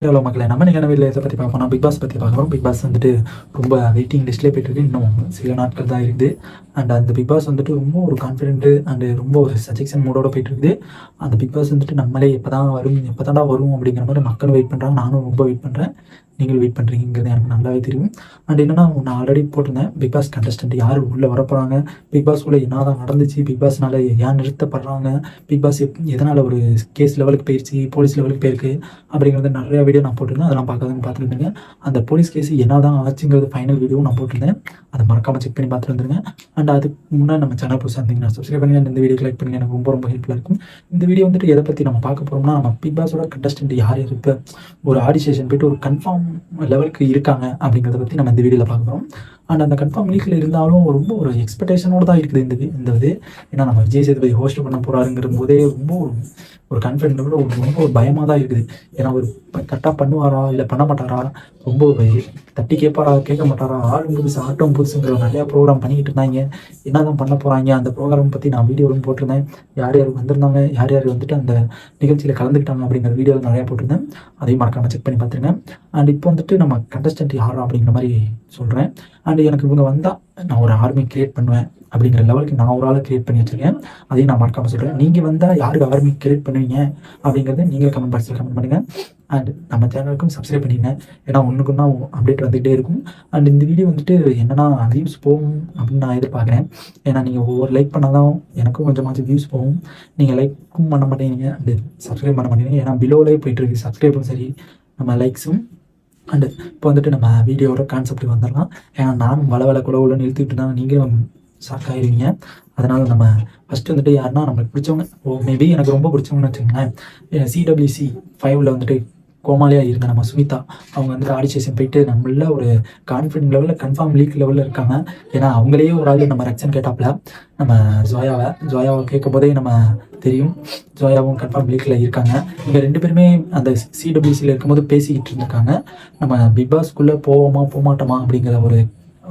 Hello மக்களே, நம்ம நிகழ்வில் எதை பற்றி பார்ப்போம்னா பிக் பாஸ் பற்றி பார்க்குறோம். பிக் பாஸ் வந்துட்டு ரொம்ப வெயிட்டிங் லிஸ்ட்லேயே போயிட்டுருக்கு. இன்னும் சில நாட்கள் தான் இருக்குது. அண்ட் அந்த பிக் பாஸ் வந்துட்டு ரொம்ப ஒரு கான்ஃபிடென்ட்டு அண்டு ரொம்ப ஒரு சஜெக்ஷன் மூடோட போயிட்டுருக்குது. அந்த பிக் பாஸ் வந்துட்டு நம்மளே எப்போ தான் வரும் அப்படிங்கிற மாதிரி மக்கள் வெயிட் பண்ணுறாங்க. நானும் ரொம்ப வெயிட் பண்ணுறேன். நீங்கள் வெயிட் பண்ணுறீங்கிறது எனக்கு நல்லாவே தெரியும். அண்ட் என்னென்னா, நான் ஆல்ரெடி போட்டிருந்தேன், பிக் பாஸ் கண்டஸ்டன்ட் யார் உள்ளே வரப்போகிறாங்க, பிக் பாஸ் உள்ளே என்ன தான் நடந்துச்சு, பிக் பாஸ்னால ஏன் நிறுத்தப்படுறாங்க, பிக் பாஸ் எதனால் ஒரு கேஸ் லெவலுக்கு போயிடுச்சு, போலீஸ் லெவலுக்கு போயிருக்கு அப்படிங்கிறது நிறையா வீடியோ நான் போட்டிருந்தேன். அதெல்லாம் பார்த்துட்டு இருந்தேன். அந்த போலீஸ் கேஸ் என்ன தான் ஆச்சுங்கிறது ஃபைனல் வீடியோவும் நான் போட்டிருந்தேன். அதை மறக்காமல் செக் பண்ணி பார்த்துட்டு வந்துருங்க. அண்ட் அதுக்கு முன்னாடி நம்ம சேனல் புதுசாக இருந்தீங்கன்னா சப்ஸ்கிரைப் பண்ணி இந்த வீடியோ லைக் பண்ணி எனக்கு ரொம்ப ரொம்ப ஹெல்ப்ஃபுல்லாக இருக்கும். இந்த வீடியோ வந்துட்டு எதை பற்றி நம்ம பார்க்க போகிறோம்னா, நம்ம பிக் பாஸோட கண்டஸ்டன்ட் யார் இப்போ ஒரு ஆடிஷேஷன் போய்ட்டு ஒரு கன்ஃபார்ம் லெவலுக்கு இருக்காங்க அப்படிங்கிறத பற்றி நம்ம இந்த வீடியோவில் பார்க்க போகிறோம். அண்ட் அந்த கன்ஃபார்ம் லீக்கில் இருந்தாலும் ரொம்ப ஒரு எக்ஸ்பெக்டேஷனோடு தான் இருக்குது இந்த இது. ஏன்னா நம்ம விஜய் சேதுபதி ஹோஸ்ட் பண்ண போகிறாருங்கிற போதே ரொம்ப ஒரு கான்ஃபிடென்ட்டோட ரொம்ப ஒரு பயமாக தான் இருக்குது. ஏன்னா ஒரு கரெக்டாக பண்ணுவாரா இல்லை பண்ண மாட்டாரா, ரொம்ப தட்டி கேட்பாரா கேட்க மாட்டாரா, ஆளும் புதுசு ஆட்டம் புதுசுங்கிற நிறையா ப்ரோக்ராம் பண்ணிக்கிட்டு இருந்தாங்க. என்ன தான் பண்ண போகிறாங்க அந்த ப்ரோக்ராம் பற்றி நான் வீடியோவும் போட்டிருந்தேன். யார் யார் வந்திருந்தாங்க, யார் யார் வந்துட்டு அந்த நிகழ்ச்சியில் கலந்துக்கிட்டாங்க அப்படிங்கிற வீடியோவில் நிறையா போட்டிருந்தேன். அதையும் மறக்காமல் செக் பண்ணி பார்த்துருங்க. அண்ட் இப்போ வந்துட்டு நம்ம கண்டஸ்டன்ட் யாரா அப்படிங்கிற மாதிரி சொல்கிறேன். அண்ட் எனக்கு இவங்க வந்தால் நான் ஒரு ஆர்மி க்ரியேட் பண்ணுவேன் அப்படிங்கிற லெவலுக்கு நான் ஒரு ஆளை க்ரியேட் பண்ணி வச்சுருக்கேன். அதையும் நான் மறக்காமல் சொல்கிறேன். நீங்கள் வந்தால் யாருக்கு ஆர்மி க்ரியேட் பண்ணுவீங்க அப்படிங்கிறத நீங்கள் கமெண்ட் பாக்ஸில் கமெண்ட் பண்ணுங்கள். அண்ட் நம்ம சேனலுக்கும் சப்ஸ்கிரைப் பண்ணிடுங்க. ஏன்னா ஒன்றுக்குன்னா அப்டேட் வந்துகிட்டே இருக்கும். அண்ட் இந்த வீடியோ வந்துட்டு என்னென்னா வியூஸ் போகும் அப்படின்னு நான் எதிர்பார்க்குறேன். ஏன்னா நீங்கள் ஒவ்வொரு லைக் பண்ணால் தான் எனக்கும் கொஞ்சமாச்சும் வியூஸ் போகும். நீங்கள் லைக்கும் பண்ண மாட்டேங்க அண்டு சப்ஸ்கிரைப் பண்ண மாட்டேங்க. ஏன்னா பிலோவிலே போயிட்டுருக்கு சப்ஸ்கிரைபும் சரி நம்ம லைக்ஸும். அண்டு இப்போ வந்துட்டு நம்ம வீடியோவோட கான்செப்ட்டுக்கு வந்துடலாம். ஏன்னா நானும் வள குலவுலன்னு இழுத்துக்கிட்டு தான் நீங்களும் ஷாக் ஆகிடுவீங்க. அதனால் நம்ம ஃபஸ்ட்டு வந்துட்டு யாருன்னா நம்மளுக்கு பிடிச்சவங்க, மேபி எனக்கு ரொம்ப பிடிச்சவங்கன்னு வச்சுக்கோங்களேன். CWC 5 வந்துட்டு கோமாளியாக இருந்த நம்ம சுமிதா, அவங்க வந்துட்டு ஆடிஷேஷன் போயிட்டு நம்மள ஒரு கான்ஃபிடென்ட் லெவலில் கன்ஃபார்ம் லீக் லெவலில் இருக்காங்க. ஏன்னா அவங்களே ஒரு ஆள் நம்ம ரக்ஷன் கேட்டாப்புல நம்ம ஜோயாவை கேட்கும் போதே நம்ம தெரியும் ஜோயாவும் கன்ஃபார்ம் லீக்கில் இருக்காங்க. இங்கே 2 பேருமே அந்த CWCயில் இருக்கும்போது பேசிக்கிட்டு இருந்திருக்காங்க. நம்ம பிக் பாஸ்க்குள்ளே போக மாட்டோமா அப்படிங்கிற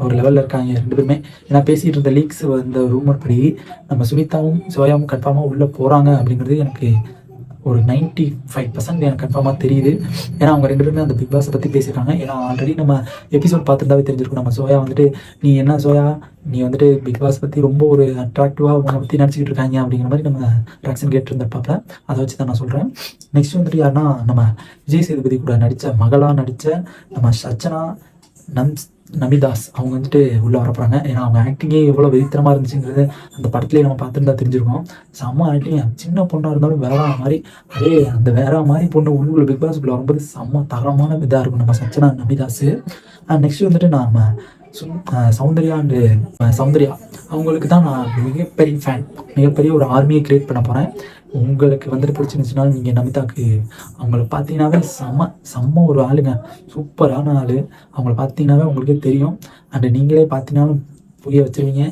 ஒரு லெவலில் இருக்காங்க 2 பேருமே. ஏன்னா பேசிகிட்டு இருந்த லீக்ஸ் இந்த ரூமர் படி நம்ம சுமிதாவும் ஜோயாவும் கன்ஃபார்மாக உள்ளே போகிறாங்க அப்படிங்கிறது எனக்கு ஒரு 95% எனக்கு கன்ஃபார்மாக தெரியுது. ஏன்னா அவங்க 2 பேருமே அந்த பிக் பாஸை பற்றி பேசியிருக்காங்க. ஏன்னா ஆல்ரெடி நம்ம எபிசோட் பார்த்துருந்தாவே தெரிஞ்சிருக்கும். நம்ம சோயா வந்துட்டு நீ என்ன சோயா நீ வந்துட்டு பிக் பாஸ் பற்றி ரொம்ப ஒரு அட்ராக்டிவாக உங்களை பற்றி நினச்சிக்கிட்டு இருக்காங்க அப்படிங்கிற மாதிரி நம்ம ரியாக்ஷன் கேட்டுருந்தப்பாப்ப அதை வச்சு தான் நான் சொல்கிறேன். நெக்ஸ்ட் வந்துட்டு யாருன்னா நம்ம விஜய் சேதுபதி கூட மகளாக நடித்த நம்ம சச்சனா நமிதாஸ் அவங்க வந்துட்டு உள்ளே வரப்போகிறாங்க. ஏன்னா அவங்க ஆக்டிங்கே எவ்வளோ வெறித்தனமாக இருந்துச்சுங்கிறது அந்த படத்துலேயே நம்ம பார்த்துருந்தா தெரிஞ்சிருக்கோம். செம்ம ஆக்டிங், சின்ன பொண்ணாக இருந்தாலும் வேற மாதிரி அந்த வேற மாதிரி பொண்ணு உள்ளுக்குள்ள பிக் பாஸ்க்குள்ளே வரும்போது செம்ம தரமான இதாக இருக்கும் நம்ம சச்சனா நமிதாஸ். நெக்ஸ்ட் வந்துட்டு நம்ம சௌந்தர்யா அவங்களுக்கு தான் நான் மிகப்பெரிய ஃபேன். மிகப்பெரிய ஒரு ஆர்மியை க்ரியேட் பண்ண போகிறேன். உங்களுக்கு வந்துட்டு பிடிச்சிருந்துச்சுன்னா நீங்கள் நமிதாக்கு அவங்கள பார்த்தீங்கன்னாவே செம்ம ஒரு ஆளுங்க, சூப்பரான ஆள். அவங்கள பார்த்தீங்கன்னாவே உங்களுக்கே தெரியும். அண்டு நீங்களே பார்த்தீங்கன்னாலும் புரிய வச்சுருவீங்க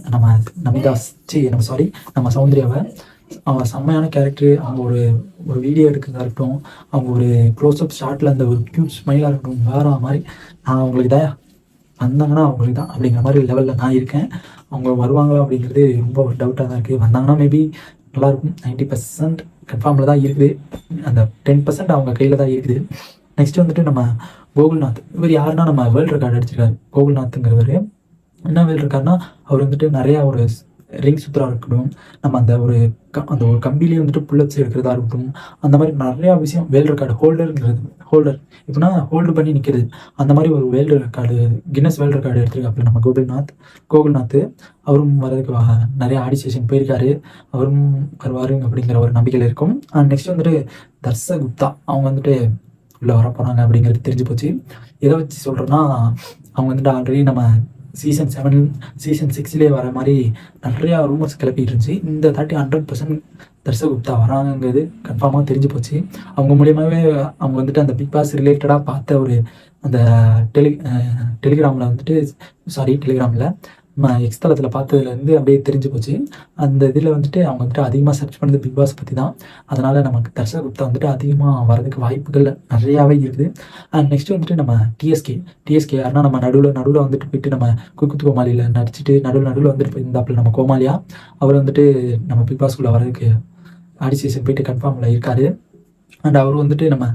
நம்ம சௌந்தர்யாவை. அவங்க செம்மையான கேரக்டரு. அவங்க ஒரு வீடியோ எடுக்கிறதா இருக்கட்டும், அவங்க ஒரு க்ளோஸ்அப் ஷாட்டில் அந்த ஒரு க்யூட் ஸ்மைலாக இருக்கட்டும், வேற மாதிரி. நான் அவங்களுக்கு தான் வந்தாங்கன்னா அவங்களுக்கு தான் அப்படிங்கிற மாதிரி லெவலில் நான் இருக்கேன். அவங்க வருவாங்களா அப்படிங்கிறது ரொம்ப ஒரு டவுட்டாக தான் இருக்குது. வந்தாங்கன்னா மேபி நல்லாயிருக்கும். 90% கன்ஃபார்மில் தான் இருக்குது. அந்த 10% அவங்க கையில் தான் இருக்குது. நெக்ஸ்ட்டு வந்துட்டு நம்ம கோகுல்நாத். இவர் யாருன்னா நம்ம வேர்ல்டு ரெக்கார்டு அடிச்சிருக்காரு. கோகுல்நாத்துங்கிறவர் என்ன வேர்ல்டு ரெக்கார்ட்னா, அவர் வந்துட்டு நிறையா ஒரு ரிங் சுற்றுறா இருக்கட்டும், நம்ம அந்த ஒரு கம்பிலேயே வந்துட்டு புல்லப்ஸ் எடுக்கிறதா இருக்கட்டும், அந்த மாதிரி நிறையா விஷயம் வேர்ல்டு ரெக்கார்டு ஹோல்டர் இப்படின்னா ஹோல்டு பண்ணி நிற்கிறது. அந்த மாதிரி ஒரு world record Guinness world record எடுத்துருக்காப்புல நம்ம கோகுல்நாத். அவரும் வர்றதுக்கு நிறைய ஆடிஷேஷன் போயிருக்காரு. அவரும் வருவார் அப்படிங்கிற ஒரு நம்பிக்கையில் இருக்கும். நெக்ஸ்ட் வந்துட்டு தர்ஷகுப்தா அவங்க வந்துட்டு உள்ளே வர போகிறாங்க அப்படிங்கிறது தெரிஞ்சு போச்சு. எதை வச்சு சொல்கிறேன்னா, அவங்க வந்துட்டு ஆல்ரெடி நம்ம சீசன் 6 வர மாதிரி நிறையா ரூமர்ஸ் கிளப்பிட்டு இருந்துச்சு. இந்த 100% தர்ஷகுப்தா வராங்கிறது கன்ஃபார்மாக தெரிஞ்சு போச்சு. அவங்க மூலியமாகவே அவங்க வந்துட்டு அந்த பிக் பாஸ் ரிலேட்டடாக பார்த்த ஒரு அந்த டெலிகிராமில் எக்ஸ் தளத்தில் பார்த்ததுலேருந்து அப்படியே தெரிஞ்சு போச்சு. அந்த இதில் வந்துட்டு அவங்க வந்துட்டு அதிகமாக சர்ச் பண்ணது பிக் பாஸ் பற்றி தான். அதனால் நமக்கு தர்ஷகுப்தா வந்துட்டு அதிகமாக வரதுக்கு வாய்ப்புகள் நிறையாவே இருக்குது. நெக்ஸ்ட் வந்துட்டு நம்ம டிஎஸ்கே யாருன்னா நம்ம நடுவில் வந்துட்டு போயிட்டு நம்ம குக்குத்து கோமாளியில் நடிச்சுட்டு நடுவில் வந்துட்டு போயிருந்தாப்புல நம்ம கோமாளியா. அவர் வந்துட்டு நம்ம பிக் பாஸ்குள்ளே வரதுக்கு ஆடிஷேஷன் போயிட்டு கன்ஃபார்மில் இருக்கார். அண்ட் அவர் வந்துட்டு நம்ம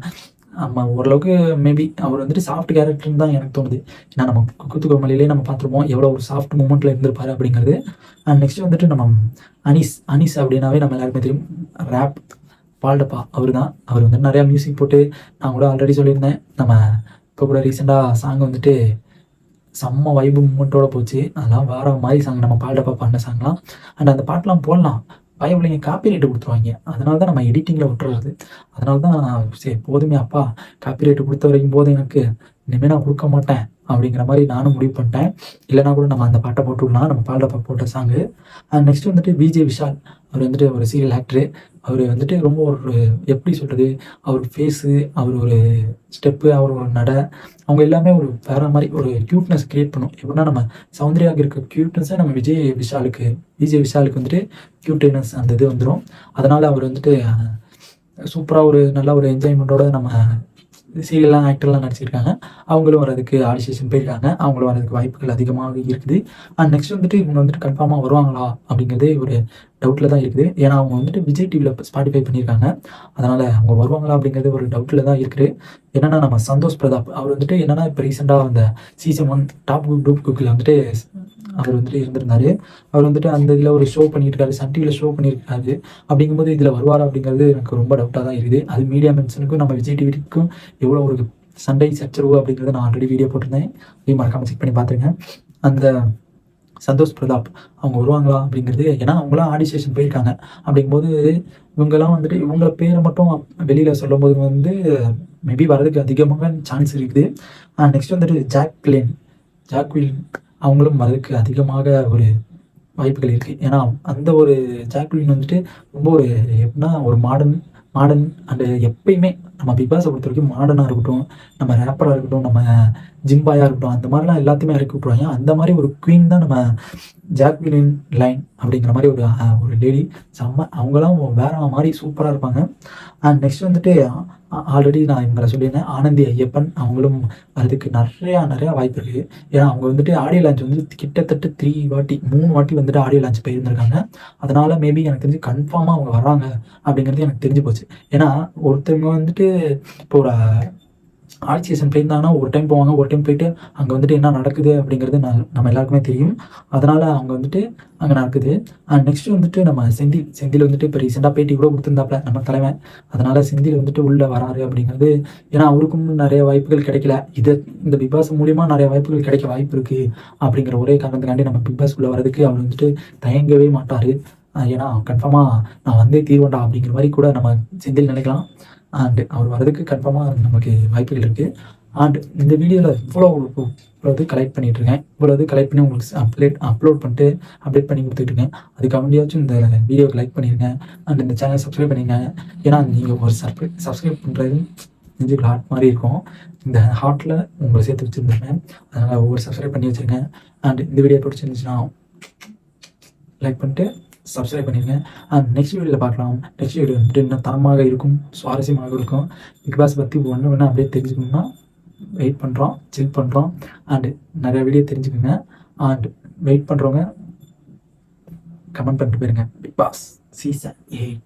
நம்ம ஓரளவுக்கு மேபி அவர் வந்துட்டு சாஃப்ட் கேரக்டர்னு தான் எனக்கு தோணுது. ஏன்னா நம்ம குக்கு கோமலிலே நம்ம பார்த்துருப்போம் எவ்வளோ ஒரு சாஃப்ட் மூமெண்ட்டில் இருந்திருப்பாரு அப்படிங்கிறது. அண்ட் நெக்ஸ்ட் வந்துட்டு நம்ம அனீஸ் அப்படின்னாவே நம்ம எல்லாருக்குமே தெரியும் ரேப் பால்டப்பா அவர் தான். அவர் வந்து நிறையா மியூசிக் போட்டு நான் கூட ஆல்ரெடி சொல்லியிருந்தேன். நம்ம இப்போ கூட ரீசெண்டாக சாங் வந்துட்டு செம்ம வைபு மூமெண்ட்டோட போச்சு. அதெல்லாம் வேற மாதிரி சாங் நம்ம பால்டப்பா பாடின சாங்லாம். அண்ட் அந்த பாட்டெலாம் போடலாம், பயவில்லைங்க காப்பி ரைட்டு கொடுத்துருவாங்க. அதனால தான் நம்ம எடிட்டிங்கில் விட்டுறது. அதனால தான் சரி போதுமே அப்பா, காப்பி ரைட்டு கொடுத்த வரைக்கும் போதும் எனக்கு, இனிமேல் நான் கொடுக்க மாட்டேன் அப்படிங்கிற மாதிரி நானும் முடிவு பண்ணிட்டேன். இல்லைனா கூட நம்ம அந்த பாட்டை போட்டு விடலாம், நம்ம பால்டப்பா போட்ட சாங்கு. அண்ட் நெக்ஸ்ட் வந்துட்டு விஜே விஷால், அவர் வந்துட்டு ஒரு சீரியல் ஆக்டரு. அவர் வந்துட்டு ரொம்ப ஒரு எப்படி சொல்கிறது, அவர் ஃபேஸு, அவர் ஒரு ஸ்டெப்பு, அவர் ஒரு நடை, அவங்க எல்லாமே ஒரு வேறு மாதிரி ஒரு க்யூட்னஸ் க்ரியேட் பண்ணும். எப்படின்னா நம்ம சௌந்தர்யாவுக்கு இருக்க க்யூட்னஸை நம்ம விஜய் விஷாலுக்கு வந்துட்டு க்யூட்னஸ் அந்த இது வந்துடும். அதனால் அவர் வந்துட்டு சூப்பராக ஒரு நல்ல ஒரு என்ஜாய்மெண்ட்டோட நம்ம சீரியல்லாம் ஆக்டர்லாம் நடிச்சிருக்காங்க. அவங்களும் வரதுக்கு ஆடிஷன் போயிருக்காங்க. அவங்களும் வரதுக்கு வாய்ப்புகள் அதிகமாக இருக்குது. அண்ட் நெக்ஸ்ட் வந்துட்டு இவங்க வந்துட்டு கன்ஃபார்மாக வருவாங்களா அப்படிங்கிறதே ஒரு டவுட்டில் தான் இருக்குது. ஏன்னா அவங்க வந்துட்டு விஜய் டிவியில் ஸ்பாட்டிஃபை பண்ணியிருக்காங்க. அதனால் அவங்க வருவாங்களா அப்படிங்கிறது ஒரு டவுட்டில் தான் இருக்குது. என்னென்னா நம்ம சந்தோஷ் பிரதாப் அவர் வந்துட்டு என்னென்னா இப்போ ரீசெண்டாக அந்த சீசன் 1 டாப் குரூப் குக்கில் வந்துட்டு அவர் வந்துட்டு இருந்திருந்தார். அவர் வந்துட்டு அந்த இதில் ஒரு ஷோ பண்ணியிருக்காரு, சன் டிவியில் ஷோ பண்ணியிருக்காரு. அப்படிங்கும்போது இதில் வருவாரா அப்படிங்கிறது எனக்கு ரொம்ப டவுட்டாக தான் இருக்குது. அது மீடியா மென்ஷனுக்கும் நம்ம விஜய் டிவிக்கும் எவ்வளோ ஒரு சண்டை சச்சரவு அப்படிங்கிறத நான் ஆல்ரெடி வீடியோ போட்டிருந்தேன். அதையும் மறக்காமல் செக் பண்ணி பார்த்துருங்க. அந்த சந்தோஷ் பிரதாப் அவங்க வருவாங்களா அப்படிங்கிறது, ஏன்னா அவங்களாம் ஆடிஷன் போயிருக்காங்க. அப்படிங்கும்போது இவங்கெல்லாம் வந்துட்டு இவங்கள பேரை மட்டும் வெளியில் சொல்லும்போது வந்து மேபி வர்றதுக்கு அதிகமாக சான்ஸ் இருக்குது. நெக்ஸ்ட் வந்துட்டு ஜாக்வின் அவங்களும் வர்றதுக்கு அதிகமாக ஒரு வாய்ப்புகள் இருக்குது. ஏன்னா அந்த ஒரு ஜாக்வின் வந்துட்டு ரொம்ப ஒரு எப்படின்னா ஒரு மாடர்ன் அண்டு எப்பயுமே நம்ம பிக் பாஸை பொறுத்த வரைக்கும் மாடர்னாக இருக்கட்டும், நம்ம ரேப்பராக இருக்கட்டும், நம்ம ஜிம்பாயாக இருக்கட்டும், அந்த மாதிரிலாம் எல்லாத்தையுமே இறக்கி விட்ருவாங்க. அந்த மாதிரி ஒரு குவீன் தான் நம்ம ஜாக்வின் லைன் அப்படிங்கிற மாதிரி ஒரு லேடி. அவங்களாம் வேற மாதிரி சூப்பராக இருப்பாங்க. அண்ட் நெக்ஸ்ட் வந்துட்டு ஆல்ரெடி நான் இவங்களை சொல்லியிருந்தேன், ஆனந்தி ஐயப்பன் அவங்களும் அதுக்கு நிறையா வாய்ப்பு இருக்குது. ஏன்னா அவங்க வந்துட்டு ஆடியோ லான்ச் வந்து கிட்டத்தட்ட 3 வாட்டி வந்துட்டு ஆடியோ லான்ச் போயிருந்திருக்காங்க. அதனால் மேபி எனக்கு தெரிஞ்சு கன்ஃபார்மாக அவங்க வராங்க அப்படிங்கிறது எனக்கு தெரிஞ்சு போச்சு. ஏன்னா ஒருத்தவங்க வந்துட்டு இப்போ ஒரு ஆடிஷன் போயிருந்தாங்கன்னா ஒரு டைம் போவாங்க, ஒரு டைம் போயிட்டு அங்கே வந்துட்டு என்ன நடக்குது அப்படிங்கிறது நம்ம எல்லாருக்குமே தெரியும். அதனால் அவங்க வந்துட்டு அங்கே நடக்குது. அண்ட் நெக்ஸ்ட் வந்துட்டு நம்ம செந்தில் வந்துட்டு இப்போ ரீசெண்டாக பேட்டி கூட கொடுத்துருந்தாப்புல நம்ம தலைவன். அதனால் செந்தில் வந்துட்டு உள்ளே வராரு அப்படிங்கிறது, ஏன்னா அவருக்கும் நிறைய வாய்ப்புகள் கிடைக்கல. இந்த பிக் பாஸ் மூலிமா நிறைய வாய்ப்புகள் கிடைக்க வாய்ப்பு இருக்குது அப்படிங்கிற ஒரே காரணத்துக்காண்டி நம்ம பிக் பாஸ்க்குள்ளே வரதுக்கு அவர் வந்துட்டு தயங்கவே மாட்டார். ஏன்னா கன்ஃபார்மாக நான் வந்தே தீர்வேண்டா அப்படிங்கிற மாதிரி கூட நம்ம செந்தில் நினைக்கலாம். அண்டு அவர் வர்றதுக்கு கன்ஃபார்மாக நமக்கு வாய்ப்புகள் இருக்குது. அண்ட் இந்த வீடியோவில் இவ்வளோ இது கலெக்ட் பண்ணிகிட்ருக்கேன். இவ்வளோ இது கலெக்ட் பண்ணி உங்களுக்கு அப்லோட் பண்ணிட்டு அப்டேட் பண்ணி கொடுத்துட்ருக்கேன். அதுக்கு அவண்டியாச்சும் இந்த வீடியோக்கு லைக் பண்ணிடுங்க. அண்ட் இந்த சேனல் சப்ஸ்கிரைப் பண்ணிடுங்க. ஏன்னா நீங்கள் ஒரு சப்ஸ்கிரைப் பண்ணுறது நெஞ்சுக்கு ஹார்ட் மாதிரி இருக்கும். இந்த ஹார்ட்டில் உங்களை சேர்த்து வச்சுருந்துருப்பேன். அதனால் ஒவ்வொரு சப்ஸ்கிரைப் பண்ணி வச்சுருங்க. அண்ட் இந்த வீடியோ பிடிச்சிருந்துச்சுன்னா லைக் பண்ணிட்டு சப்ஸ்கிரைப் பண்ணிடுங்க. அண்ட் நெக்ஸ்ட் வீடியோவில் பார்க்கலாம். நெக்ஸ்ட் வீடியோ வந்துட்டு இன்னும் தரமாக இருக்கும், சுவாரஸ்யமாக இருக்கும். பிக் பாஸ் பற்றி ஒன்று அப்படியே தெரிஞ்சுக்கணும்னா வெயிட் பண்ணுறோம், சில் பண்ணுறோம். அண்டு நிறைய வீடியோ தெரிஞ்சுக்கோங்க. அண்ட் வெயிட் பண்ணுறவங்க கமெண்ட் பண்ணிட்டு போயிருங்க. Big Boss season 8